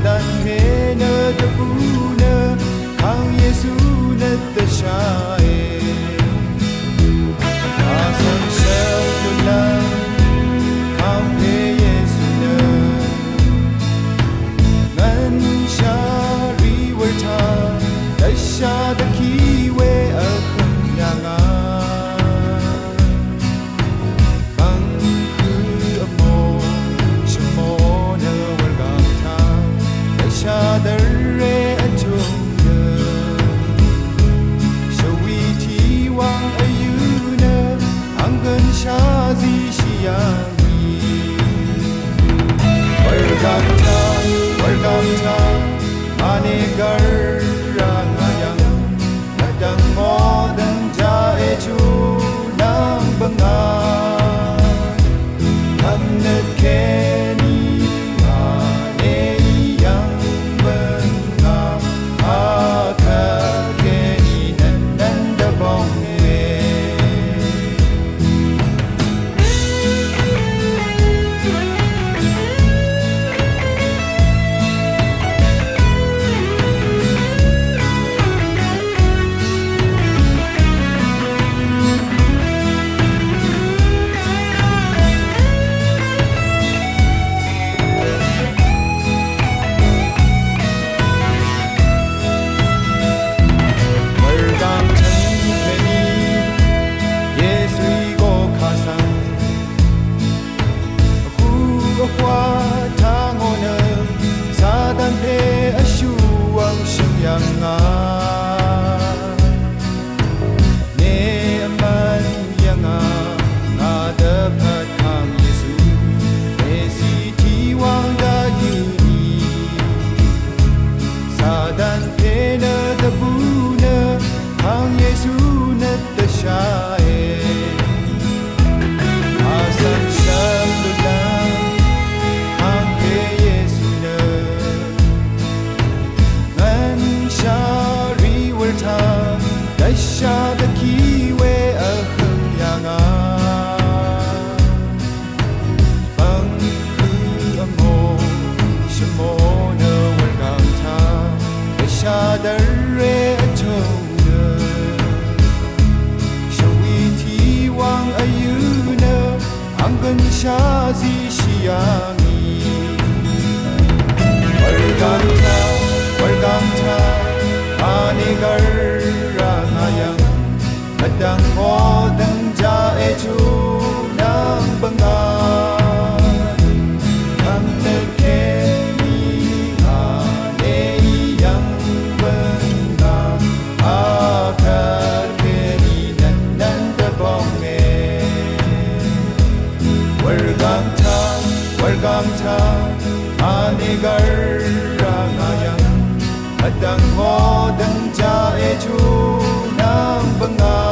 사단회너 더부너 강 예수는 뜻하에 가성셀룰라 강회 예수는 난샤리 월타 날샤다 기회 어흥 양아 Đời chung đời, sầu vi thi vang ayu nơ, ang gần xa di siang welcome ta, ane gar ngayang, nadang mo dan jae chu nang bangan, hamnet keni. Welcome ta, ane gar ngayang, nadang mo dan jae chu nang bangan, hamnet keni ane yang bangan, akar keni nan da bong me. Welcome ta, ane gar ngayang, nadang mo dan jae chu nang bangan.